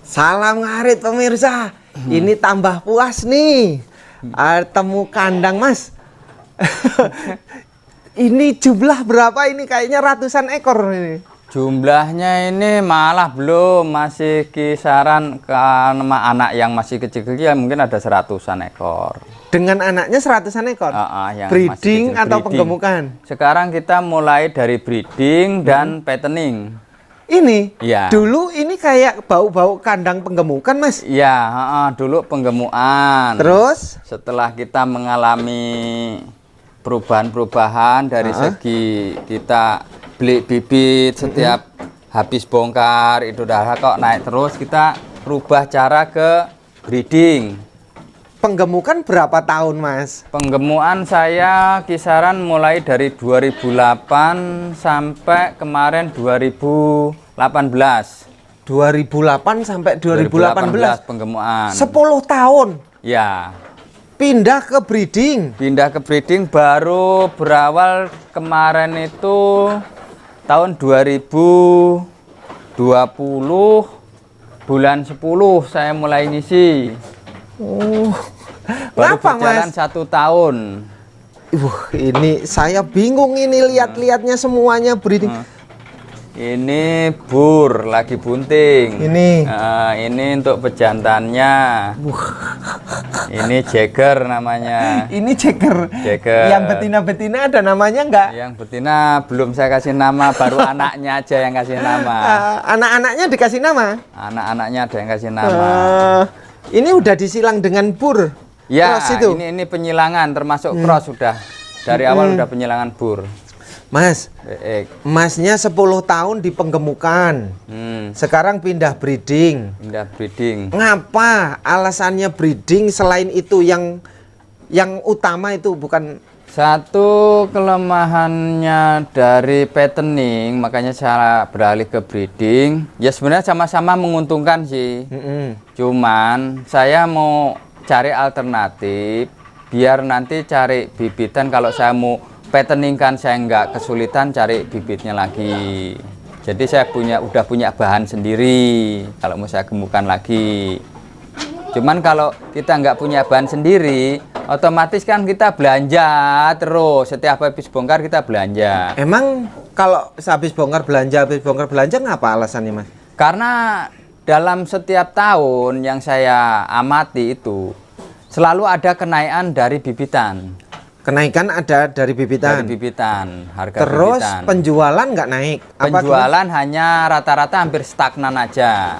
Salam ngarit pemirsa. Ini tambah puas nih. Temu kandang Mas. Ini jumlah berapa ini? Kayaknya ratusan ekor ini. Jumlahnya ini malah belum, masih kisaran karena anak yang masih kecil-kecil mungkin ada 100-an ekor. Dengan anaknya 100-an ekor? Yang breeding masih kecil, atau breeding. penggemukan? Sekarang kita mulai dari breeding dan fattening. Ini? Ya. Dulu ini kayak bau-bau kandang penggemukan Mas? Iya, dulu penggemukan. Terus? Setelah kita mengalami perubahan-perubahan dari segi kita beli bibit setiap habis bongkar itu udah kok naik terus, kita rubah cara ke breeding. Penggemukan berapa tahun Mas? Penggemukan saya kisaran mulai dari 2008 sampai kemarin 2018. 2008 sampai 2018 penggemukan. 10 tahun? Ya. Pindah ke breeding? Pindah ke breeding baru berawal kemarin itu tahun 2020 bulan 10 saya mulai ngisi. Baru Kenapa, berjalan Mas? 1 tahun. Ini saya bingung ini lihat-lihatnya semuanya breeding. Ini bur lagi bunting. Ini untuk pejantannya. Ini Jagger namanya. Ini Jagger. Jagger. Yang betina-betina ada namanya enggak? Yang betina belum saya kasih nama, baru anaknya aja yang kasih nama. Anak-anaknya dikasih nama? Anak-anaknya ada yang kasih nama. Ini udah disilang dengan bur. Ya, cross itu? ini penyilangan termasuk cross sudah. Dari awal udah penyilangan bur. Mas, Masnya 10 tahun di penggemukan. Sekarang pindah breeding. Pindah breeding. Ngapa alasannya breeding selain itu yang utama itu bukan? Satu kelemahannya dari fattening, makanya saya beralih ke breeding. Ya sebenarnya sama-sama menguntungkan sih. Cuman saya mau cari alternatif biar nanti cari bibitan. Kalau saya mau fattening kan saya nggak kesulitan cari bibitnya lagi. Jadi saya udah punya bahan sendiri kalau mau saya gemukan lagi. Cuman kalau kita nggak punya bahan sendiri, otomatis kan kita belanja terus. Setiap habis bongkar kita belanja. Emang kalau habis bongkar belanja ngapa alasannya Mas? Karena dalam setiap tahun yang saya amati itu selalu ada kenaikan dari bibitan. Kenaikan ada dari bibitan. Dari bibitan, harga terus bibitan. Penjualan nggak naik? Penjualan hanya rata-rata hampir stagnan aja.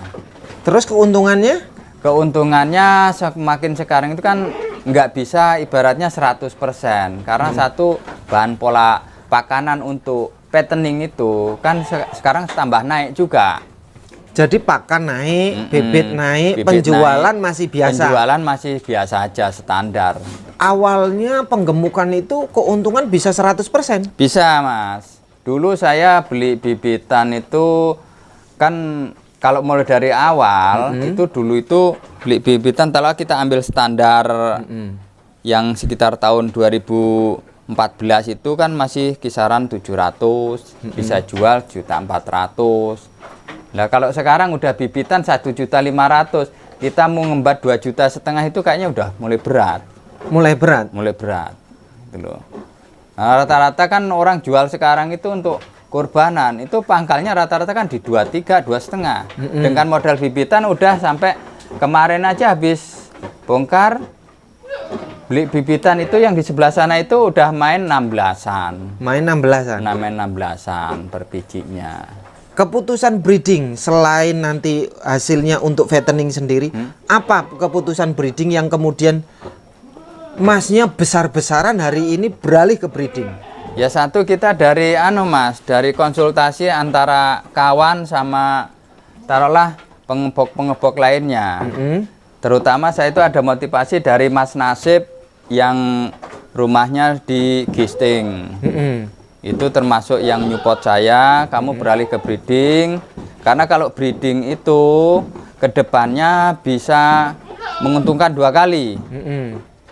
Terus keuntungannya? Keuntungannya semakin sekarang itu kan nggak bisa ibaratnya 100%. Karena satu bahan pola pakanan untuk fattening itu kan sekarang tambah naik juga. Jadi pakan naik, bibit naik, penjualan naik. Masih biasa? Penjualan masih biasa aja, standar. Awalnya penggemukan itu keuntungan bisa 100%? Bisa Mas. Dulu saya beli bibitan itu kan kalau mulai dari awal itu dulu itu beli bibitan kalau kita ambil standar yang sekitar tahun 2014 itu kan masih kisaran 700, bisa jual 1.400.000. Nah kalau sekarang udah bibitan 1.500.000, kita mau ngembat 2,5 juta itu kayaknya udah mulai berat. Mulai berat? Mulai berat. Gitu loh. Nah, rata-rata kan orang jual sekarang itu untuk kurbanan, itu pangkalnya rata-rata kan di 2,3, 2,5. Dengan modal bibitan udah sampai kemarin aja habis bongkar, beli bibitan itu yang di sebelah sana itu udah main 16-an. Main 16-an? Nah, main 16-an per bijinya. Keputusan breeding selain nanti hasilnya untuk fattening sendiri, apa keputusan breeding yang kemudian Masnya besar-besaran hari ini beralih ke breeding? Ya satu kita dari Mas, dari konsultasi antara kawan sama taruhlah pengebok-pengebok lainnya. Terutama saya itu ada motivasi dari Mas Nasib yang rumahnya di Gisting. Itu termasuk yang nyupport saya, kamu beralih ke breeding. Karena kalau breeding itu kedepannya bisa menguntungkan 2 kali.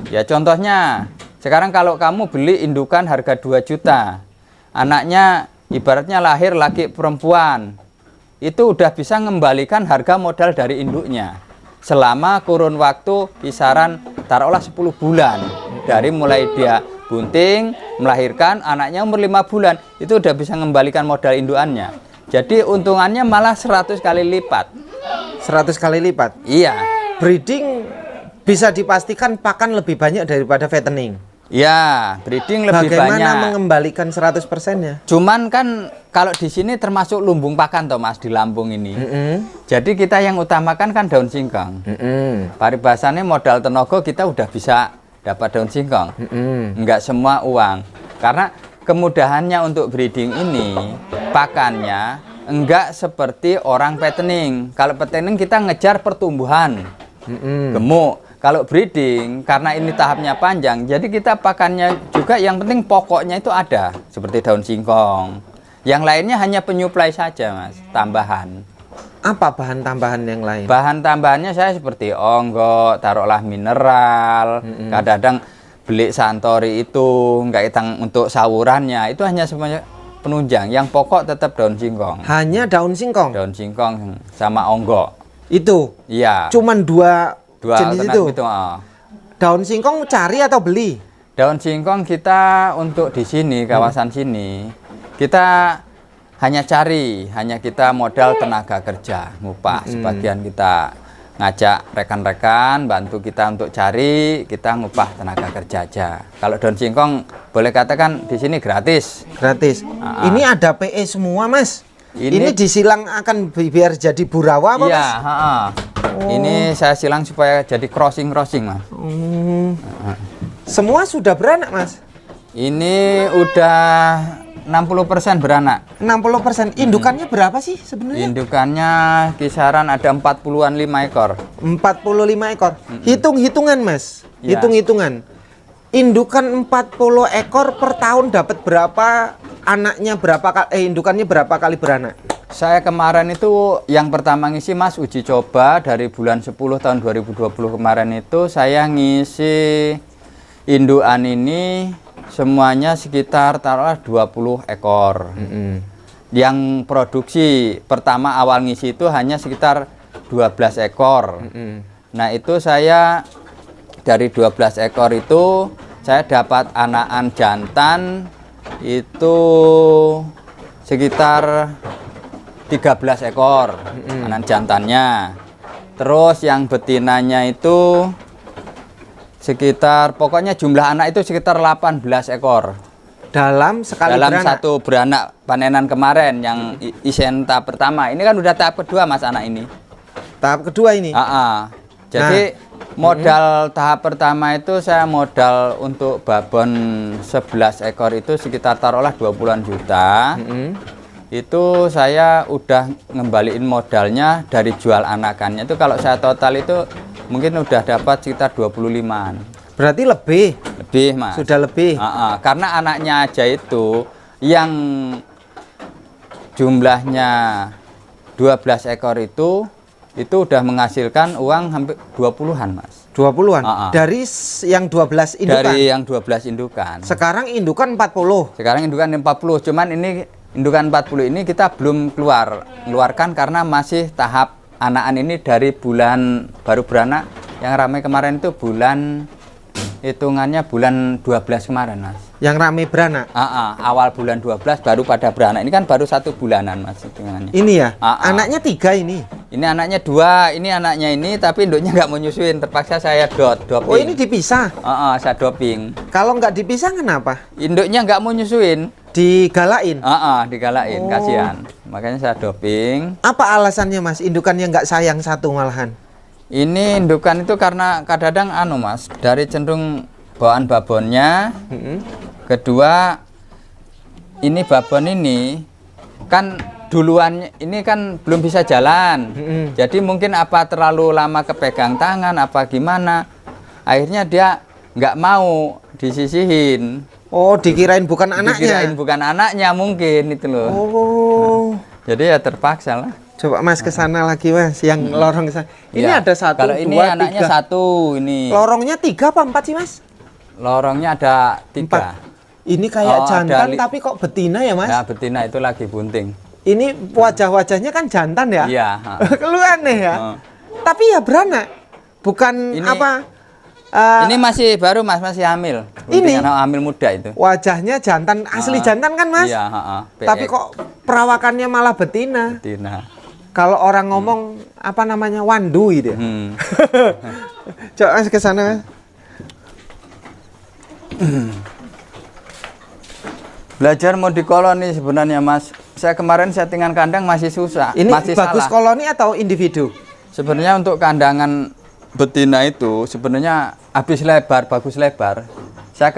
Ya contohnya, sekarang kalau kamu beli indukan harga 2 juta, anaknya ibaratnya lahir laki perempuan, itu udah bisa mengembalikan harga modal dari induknya selama kurun waktu kisaran taruhlah 10 bulan. Dari mulai dia bunting, melahirkan, anaknya umur 5 bulan, itu udah bisa mengembalikan modal indukannya. Jadi untungannya malah 100 kali lipat. 100 kali lipat. Iya. Breeding bisa dipastikan pakan lebih banyak daripada fattening. Ya, breeding lebih Bagaimana banyak. mengembalikan 100%-nya? Cuman kan kalau di sini termasuk lumbung pakan toh Mas, di Lampung ini. Jadi kita yang utamakan kan daun singkong. Paribasannya modal tenaga kita udah bisa dapat daun singkong. Enggak semua uang. Karena kemudahannya untuk breeding ini pakannya enggak seperti orang fattening. Kalau fattening kita ngejar pertumbuhan gemuk. Kalau breeding, karena ini tahapnya panjang, jadi kita pakannya juga yang penting pokoknya itu ada, seperti daun singkong. Yang lainnya hanya penyuplai saja, Mas, tambahan. Apa bahan tambahan yang lain? Bahan tambahannya saya seperti onggok, taruhlah mineral, kadang-kadang beli santori itu, nggak hitang untuk sawurannya, itu hanya semuanya penunjang. Yang pokok tetap daun singkong. Hanya daun singkong? Daun singkong sama onggok. Itu? Iya. Cuman dua jenis itu? Daun singkong cari atau beli? Daun singkong kita untuk di sini, kawasan sini, kita hanya cari, hanya kita modal tenaga kerja, ngupah. Sebagian kita ngajak rekan-rekan, bantu kita untuk cari, kita ngupah tenaga kerja aja. Kalau daun singkong, boleh katakan di sini gratis. Gratis. Ini ada PE semua, Mas? Ini disilang akan biar jadi burawa apa, iya, Mas? Ini saya silang supaya jadi crossing-crossing, Mas. Semua sudah beranak, Mas? Ini udah 60% beranak. 60%. Indukannya berapa sih sebenarnya? Indukannya kisaran ada 40-an 5 ekor. 45 ekor. Hitung-hitungan, Mas. Ya. Hitung-hitungan. Indukan 40 ekor per tahun dapat berapa? Anaknya berapa indukannya berapa kali beranak? Saya kemarin itu yang pertama ngisi, Mas, uji coba dari bulan 10 tahun 2020 kemarin itu saya ngisi indukan ini semuanya sekitar taruhlah 20 ekor. Yang produksi pertama awal ngisi itu hanya sekitar 12 ekor. Nah, itu saya dari 12 ekor itu saya dapat anakan jantan itu sekitar 13 ekor anak jantannya. Terus yang betinanya itu sekitar, pokoknya jumlah anak itu sekitar 18 ekor. Dalam sekali dalam beranak? satu beranak panenan kemarin yang isen tahap pertama. Ini kan udah tahap kedua, Mas, anak ini. Tahap kedua ini? Jadi modal tahap pertama itu saya modal untuk babon 11 ekor itu sekitar taruhlah 20-an juta. Itu saya udah ngembaliin modalnya dari jual anakannya itu kalau saya total itu mungkin udah dapat sekitar 25-an. Berarti lebih? Lebih, Mas. Sudah lebih? Karena anaknya aja itu yang jumlahnya 12 ekor itu udah menghasilkan uang hampir 20-an, Mas. 20-an? Dari yang 12 indukan? Dari yang 12 indukan. Sekarang indukan 40? Sekarang indukan 40, cuman ini indukan 40 ini kita belum keluarkan karena masih tahap anakan ini dari bulan baru beranak. Yang ramai kemarin itu bulan, hitungannya bulan 12 kemarin, Mas. Yang ramai beranak? Awal bulan 12 baru pada beranak. Ini kan baru 1 bulanan, Mas, hitungannya. Ini ya? Anaknya 3 ini? Ini anaknya 2, ini anaknya ini, tapi induknya nggak mau nyusuin. Terpaksa saya doping. Oh, ini dipisah? Saya doping. Kalau nggak dipisah kenapa? Induknya nggak mau nyusuin. Digalain? Digalain, kasihan. Makanya saya doping. Apa alasannya, Mas? Indukannya nggak sayang satu malahan? Ini indukan itu karena kadang-kadang Mas, dari cenderung bawaan babonnya. Kedua, ini babon ini kan duluan ini kan belum bisa jalan. Jadi mungkin apa terlalu lama kepegang tangan apa gimana. Akhirnya dia nggak mau disisihin. Oh, dikirain bukan anaknya? Dikirain bukan anaknya mungkin itu loh. Oh. Jadi ya terpaksa lah. Coba Mas ke sana lagi, Mas, yang lorong ke sana. Ini ada 1, 2, 3. Kalau ini anaknya 1 ini. Lorongnya 3 apa 4 sih, Mas? Lorongnya ada 3. 4. Ini kayak jantan tapi kok betina ya, Mas? Ya, betina itu lagi bunting. Ini wajah-wajahnya kan jantan ya? Iya. Lu aneh ya. Tapi ya beranak. Bukan Ini- apa? Ini masih baru Mas, masih hamil. Ini? Anak hamil muda itu. Wajahnya jantan, asli jantan kan Mas? Iya, Tapi kok perawakannya malah betina. betina. Kalau orang ngomong apa namanya wandu gitu. Ya? Coba Mas ke sana. Mas. Belajar mau di koloni sebenarnya Mas. Saya kemarin settingan kandang masih susah. Ini masih bagus salah. koloni atau individu? Sebenarnya untuk kandangan betina itu sebenarnya habis lebar, bagus lebar. Saya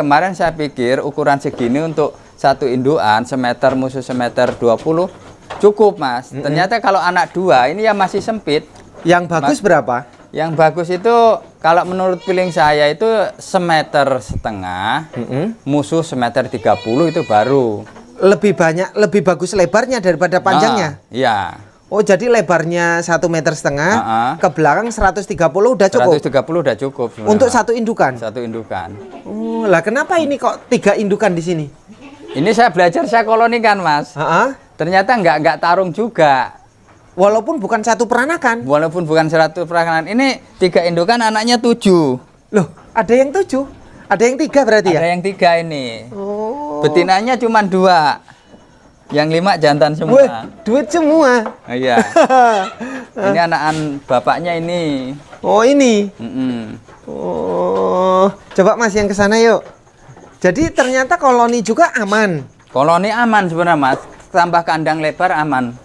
pikir ukuran segini untuk satu indukan semeter musuh semeter 20 cukup Mas. Ternyata kalau anak dua ini ya masih sempit. Yang bagus berapa? Yang bagus itu kalau menurut feeling saya itu semeter setengah, musuh semeter 30 itu baru. Lebih banyak, lebih bagus lebarnya daripada panjangnya. Iya. Oh, jadi lebarnya 1,5 meter, ke belakang 130 udah cukup. 130 udah cukup sebenarnya. Untuk satu indukan. Satu indukan. Oh, lah kenapa ini kok 3 indukan di sini? Ini saya belajar saya kolonikan Mas. Ternyata nggak tarung juga. Walaupun bukan satu peranakan. Walaupun bukan 100 perakanan. Ini 3 indukan anaknya 7. Loh, ada yang 7? Ada yang 3 berarti ya? Ada yang 3 ini. Oh. Betinanya cuma 2. Yang 5 jantan semua. Wih, duit semua. Oh, iya. Ini anakan bapaknya ini. Oh, ini. Mm-mm. Oh, coba Mas yang ke sana yuk. Jadi ternyata koloni juga aman. Koloni aman sebenarnya Mas. Tambah kandang lebar aman.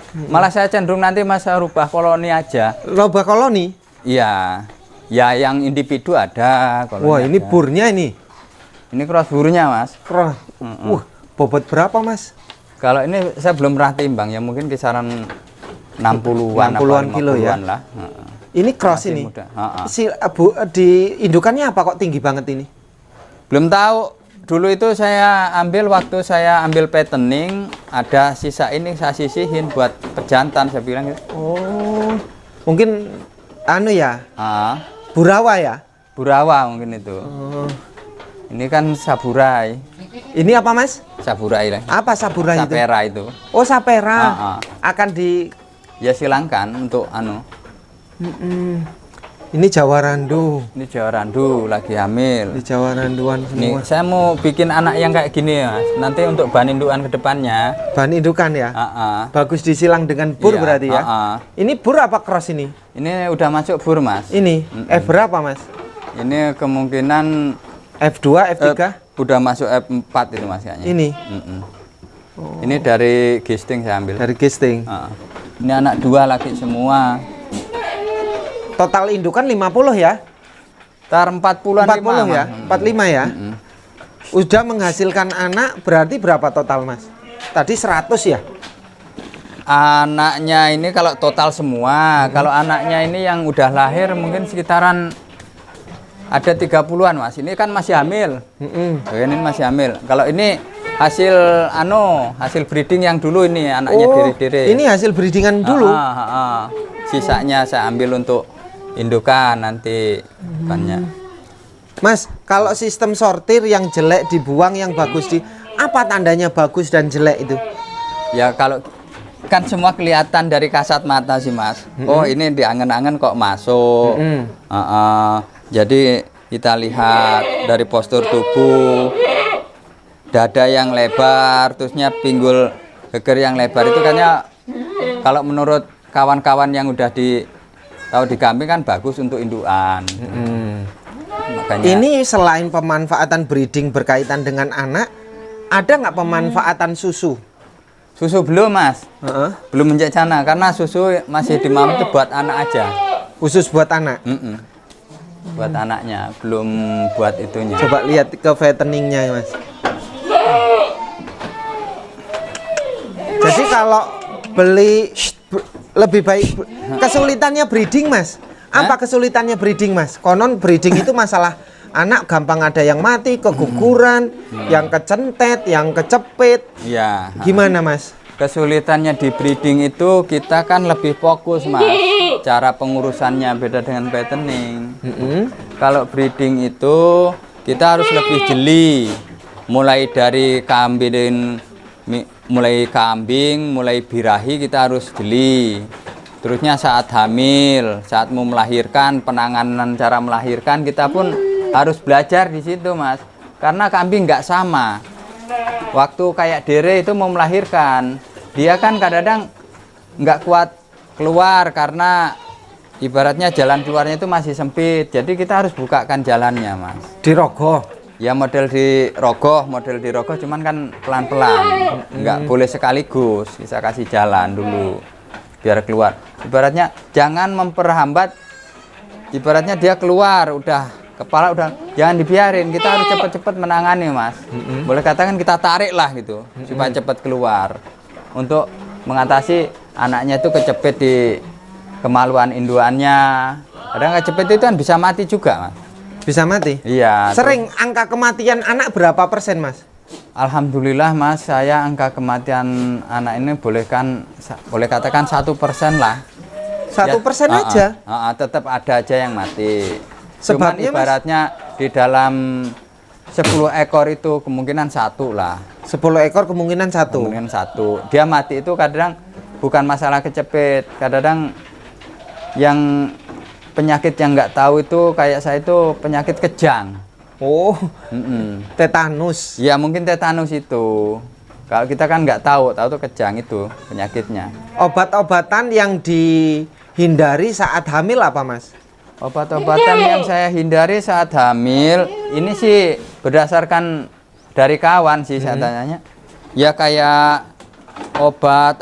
Malah saya cenderung nanti Mas saya rubah koloni aja. Loba koloni? Iya. Ya yang individu ada. Koloni Wah, ini ada. burnya ini. Ini cross burnya Mas. Wah, bobot berapa Mas? Kalau ini saya belum pernah timbang ya mungkin kisaran 60-an 60-an kilo ya. lah. Ini cross Masih ini. muda. Si di indukannya apa kok tinggi banget ini? Belum tahu. Dulu itu saya ambil waktu saya ambil patterning ada sisa ini saya sisihin buat pejantan saya bilang gitu. Oh, mungkin anu ya, Burawa ya? Burawa mungkin itu. Ini kan saburai. Ini apa Mas? Saburai lah. Apa saburai itu? Sapera itu. Oh, sapera. Akan di Ya silangkan untuk anu. Ini Jawa Randu. Ini Jawa Randu lagi hamil. Di Jawa Randuan Nih, semua. saya mau bikin anak yang kayak gini ya, Mas. Nanti untuk bahan indukan ke depannya. Bahan indukan ya? Bagus disilang dengan bur Iya, berarti ya? Ini bur apa cross ini? Ini udah masuk bur, Mas. Ini F berapa Mas? Ini kemungkinan F2, F3? udah masuk F4 itu Mas kayaknya. Ini? Ini dari gisting saya ambil. Dari gisting. Ini anak dua laki semua. Total indukan 50 ya? Tar 40-an 40 ya? 45 ya? Udah menghasilkan anak berarti berapa total Mas? Tadi 100 ya? Anaknya ini kalau total semua, kalau anaknya ini yang udah lahir mungkin sekitaran ada 30-an Mas. Ini kan masih hamil. Ini masih hamil. Kalau ini hasil hasil breeding yang dulu ini anaknya diri-diri. Ini hasil breedingan dulu. Sisanya saya ambil untuk indukan nanti banyak. Mas, kalau sistem sortir yang jelek dibuang, yang bagus apa tandanya bagus dan jelek itu? Ya kalau kan semua kelihatan dari kasat mata sih Mas. Oh ini diangen-angen kok masuk. Jadi kita lihat dari postur tubuh, dada yang lebar, terusnya pinggul geger yang lebar itu kayaknya kalau menurut kawan-kawan yang udah tahu di kambing kan bagus untuk indukan. Makanya ini selain pemanfaatan breeding berkaitan dengan anak, ada nggak pemanfaatan susu? Susu belum Mas, belum menjajana karena susu masih dimampu itu buat anak aja. Khusus buat anak? Buat anaknya, belum buat itunya. Coba lihat ke fatteningnya Mas. Jadi kalau beli lebih baik kesulitannya breeding Mas. Apa kesulitannya breeding Mas? Konon breeding itu masalah anak gampang ada yang mati, keguguran, yang kecentet, yang kecepit. Iya. Gimana Mas? Kesulitannya di breeding itu kita kan lebih fokus Mas. Cara pengurusannya beda dengan fattening. Kalau breeding itu kita harus lebih jeli. Mulai dari kambing mulai kambing, mulai birahi kita harus beli. Terusnya saat hamil, saat mau melahirkan, penanganan cara melahirkan kita pun harus belajar di situ, Mas. Karena kambing nggak sama. Waktu kayak Dere itu mau melahirkan, dia kan kadang-kadang nggak kuat keluar karena ibaratnya jalan keluarnya itu masih sempit. Jadi kita harus bukakan jalannya, Mas. Dirogoh. Ya model di rogoh cuman kan pelan-pelan. Nggak boleh sekaligus, bisa kasih jalan dulu biar keluar. Ibaratnya jangan memperhambat. Ibaratnya dia keluar udah kepala udah, jangan dibiarin, kita harus cepat-cepat menangani, Mas. Boleh katakan kita tarik lah gitu supaya cepat keluar untuk mengatasi anaknya itu kecepet di kemaluan induannya. Kadang kecepet itu kan bisa mati juga, Mas. Bisa mati? Iya. Sering angka kematian anak berapa persen, Mas? Alhamdulillah, Mas, saya angka kematian anak ini boleh katakan 1% lah. 1% aja? Tetap ada aja yang mati. Cuman Sebabnya, ibaratnya di dalam 10 ekor itu kemungkinan 1 lah. 10 ekor kemungkinan 1. Kemungkinan 1. Dia mati itu kadang bukan masalah kecepet. Kadang yang penyakit yang nggak tahu itu kayak saya itu penyakit kejang. Oh, tetanus. Ya mungkin tetanus itu. Kalau kita kan nggak tahu tuh kejang itu penyakitnya. Obat-obatan yang dihindari saat hamil apa, Mas? Obat-obatan yang saya hindari saat hamil ini sih berdasarkan dari kawan sih saya tanyanya. Ya kayak obat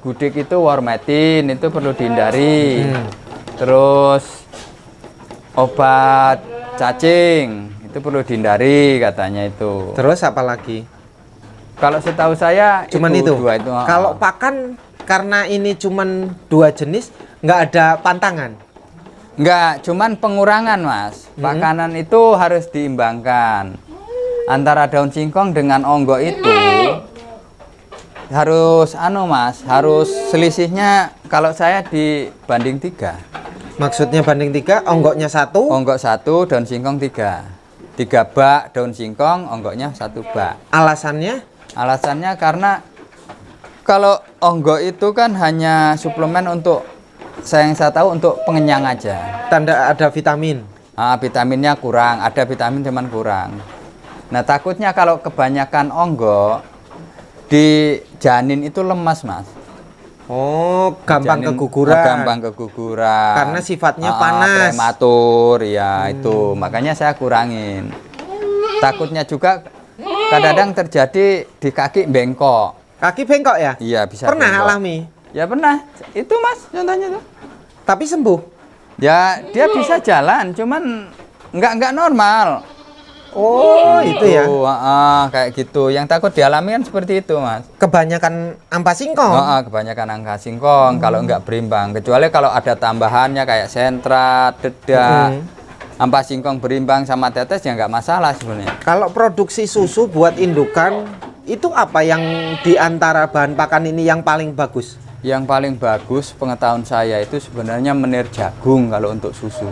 gudik itu Wormetin itu perlu dihindari. Terus obat cacing itu perlu dihindari katanya itu. Terus apa lagi? Kalau setahu saya Cuman itu. dua itu. Kalau pakan karena ini cuman 2 jenis, nggak ada pantangan. Enggak, cuman pengurangan, Mas. Makanan itu harus diimbangkan. Antara daun singkong dengan onggok itu harus Mas, harus selisihnya kalau saya dibanding 3. Maksudnya banding 3, onggoknya 1. Onggok 1, daun singkong 3. 3 bak daun singkong, onggoknya 1 bak. Alasannya? Alasannya karena kalau onggok itu kan hanya suplemen untuk yang saya tahu untuk pengenyang aja. Tanda ada vitamin. Vitaminnya kurang, ada vitamin cuman kurang. Nah takutnya kalau kebanyakan onggok di janin itu lemas, Mas. Oh, gampang keguguran. Gampang keguguran. Karena sifatnya panas. Prematur, ya itu. Makanya saya kurangin. Takutnya juga kadang-kadang terjadi di kaki bengkok. Kaki bengkok ya? Iya, bisa. Pernah bengkok. alami? Ya pernah. Itu, Mas, contohnya tuh. Tapi sembuh? Ya, dia bisa jalan, cuman nggak normal. Oh, itu ya? Kayak gitu. Yang takut dialami kan seperti itu, Mas. Kebanyakan ampas singkong? Kebanyakan angka singkong kalau nggak berimbang. Kecuali kalau ada tambahannya kayak sentrat, dedak, ampas singkong berimbang sama tetes ya nggak masalah sebenarnya. Kalau produksi susu buat indukan, itu apa yang diantara bahan pakan ini yang paling bagus? Yang paling bagus pengetahuan saya itu sebenarnya menir jagung kalau untuk susu.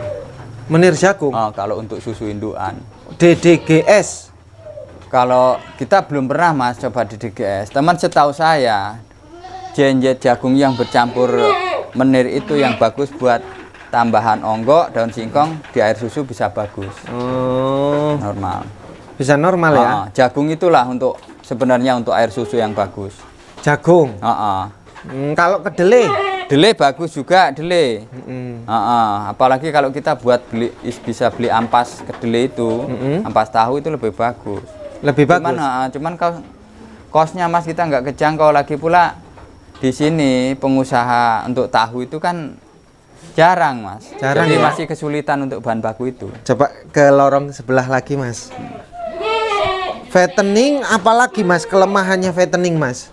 Menir jagung? Kalau untuk susu indukan. DDGS? Kalau kita belum pernah, Mas, coba DDGS. Teman setahu saya, jenjet jagung yang bercampur menir itu yang bagus buat tambahan onggok, daun singkong di air susu bisa bagus. Oh, Normal. bisa normal ya? Jagung itulah sebenarnya untuk air susu yang bagus. Jagung? Kalau kedelai? Delay bagus juga, delay. Apalagi kalau kita bisa beli ampas kedelai itu, ampas tahu itu lebih bagus. Lebih bagus? Cuman kosnya, Mas, kita nggak kejangkau. Lagi pula di sini pengusaha untuk tahu itu kan jarang, Mas. Jarang. Jadi ya? masih kesulitan untuk bahan baku itu. Coba ke lorong sebelah lagi, Mas. Fattening apalagi, Mas, kelemahannya fattening, Mas?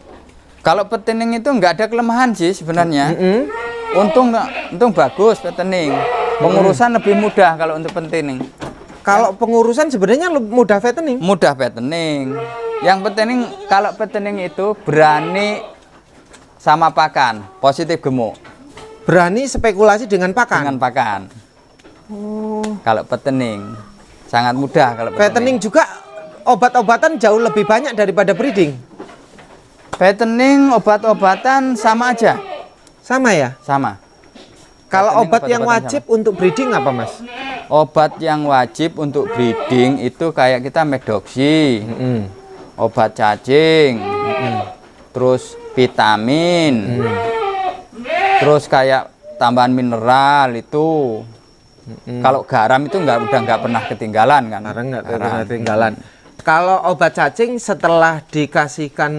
Kalau fattening itu nggak ada kelemahan sih sebenarnya. Untung bagus fattening. Pengurusan lebih mudah kalau untuk fattening. Kalau pengurusan sebenarnya mudah fattening? Mudah fattening. Yang fattening, kalau fattening itu berani sama pakan, positif gemuk. Berani spekulasi dengan pakan? Dengan pakan. Kalau fattening sangat mudah kalau fattening juga obat-obatan jauh lebih banyak daripada breeding. Fattening obat-obatan sama aja. Sama ya? Sama. Kalau Fattening obat yang obat-obatan wajib untuk breeding apa, Mas? Obat yang wajib untuk breeding itu kayak kita Medoxy, obat cacing, terus vitamin, terus kayak tambahan mineral itu. Kalau garam itu udah nggak pernah ketinggalan kan? Karena nggak pernah ketinggalan. Kalau obat cacing setelah dikasihkan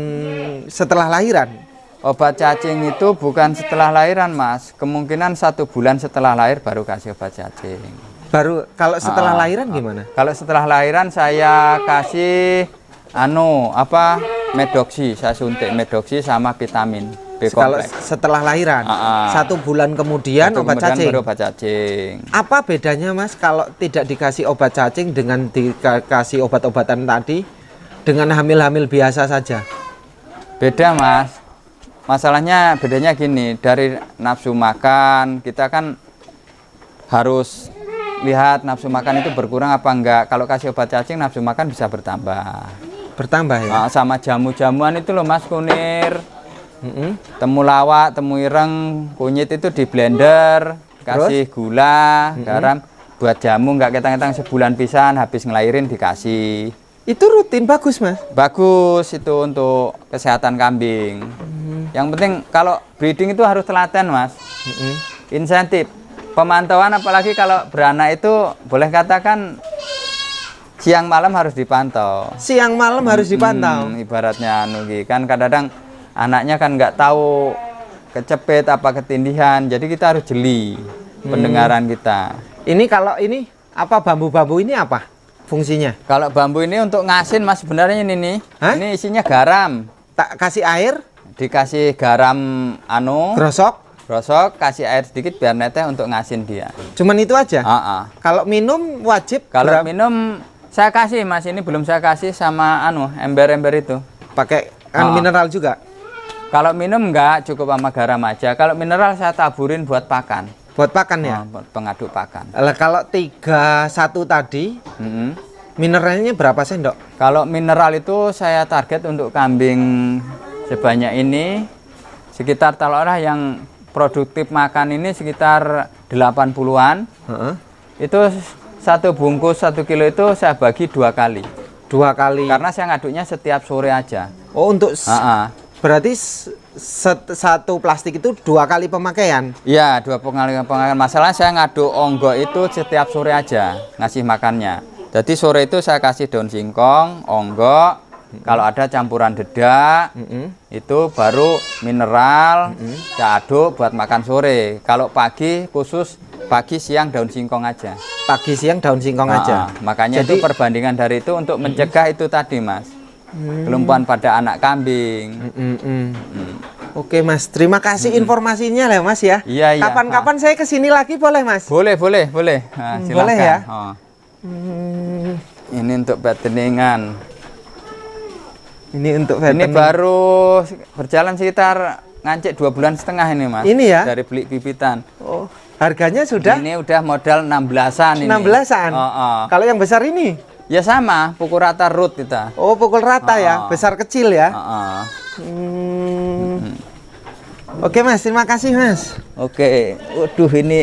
setelah lahiran? Obat cacing itu bukan setelah lahiran, Mas. Kemungkinan 1 bulan setelah lahir baru kasih obat cacing. Baru kalau setelah lahiran gimana? Kalau setelah lahiran saya kasih Medoxy, saya suntik Medoxy sama vitamin B Kalau kompleks. setelah lahiran, 1 bulan kemudian obat Kemudian cacing. baru obat cacing. Apa bedanya, Mas, kalau tidak dikasih obat cacing dengan dikasih obat-obatan tadi dengan hamil-hamil biasa saja? Beda, Mas. Masalahnya bedanya gini, dari nafsu makan kita kan harus lihat nafsu makan itu berkurang apa enggak. Kalau kasih obat cacing nafsu makan bisa bertambah. Bertambah ya? Sama jamu-jamuan itu loh, Mas, kunir, temulawak, temu ireng, kunyit itu di blender, kasih gula, garam, buat jamu nggak ketang-ketang sebulan pisan, habis ngelahirin dikasih. Itu rutin bagus, Mas? Bagus itu untuk kesehatan kambing. Yang penting kalau breeding itu harus telaten, Mas. Insentif pemantauan, apalagi kalau beranak itu boleh katakan siang malam harus dipantau. Siang malam harus dipantau. Ibaratnya kan kadang-kadang anaknya kan nggak tahu kecepet apa ketindihan, jadi kita harus jeli pendengaran kita. Ini kalau ini apa bambu-bambu ini apa fungsinya? Kalau bambu ini untuk ngasin, Mas, sebenarnya ini nih. Hah? Ini isinya garam. Tak kasih air, Dikasih garam gosok. kasih air sedikit biar neteh untuk ngasin dia. Cuman itu aja. Kalau minum wajib. Kalau minum saya kasih, Mas, ini belum saya kasih sama ember-ember itu. Pakai mineral juga. Kalau minum enggak, cukup sama garam aja. Kalau mineral saya taburin buat pakan. Buat pakan ya. Buat pengaduk pakan. Kalau 31 tadi, mineralnya berapa sendok? Kalau mineral itu saya target untuk kambing sebanyak ini sekitar taruhlah yang produktif makan ini sekitar 80-an. Itu 1 bungkus 1 kilo itu saya bagi 2 kali. 2 kali. Karena saya ngaduknya setiap sore aja. Oh, untuk berarti satu plastik itu 2 kali pemakaian? Iya, 2 kali pemakaian. Masalah saya ngaduk onggo itu setiap sore aja ngasih makannya. Jadi sore itu saya kasih daun singkong, onggo, kalau ada campuran dedak, itu baru mineral, saya aduk buat makan sore. Kalau pagi khusus pagi siang daun singkong aja. Pagi siang daun singkong aja. Makanya jadi, itu perbandingan dari itu untuk mencegah itu tadi, Mas. Kelumpuhan pada anak kambing. Oke, Mas, terima kasih informasinya lah, Mas ya. Iya. Kapan-kapan saya kesini lagi boleh, Mas? Boleh. Nah, silakan. Boleh ya. Ini untuk fatteningan. Ini untuk Ini baru berjalan sekitar ngancik 2,5 bulan ini, Mas. Ini ya? Dari beli bibitan. Oh, harganya sudah? Ini udah modal 16-an ini. 16-an? Kalau yang besar ini? Ya sama, pukul rata root kita. Oh, pukul rata ya, besar kecil ya. Oke, Mas, terima kasih, Mas. Oke, waduh ini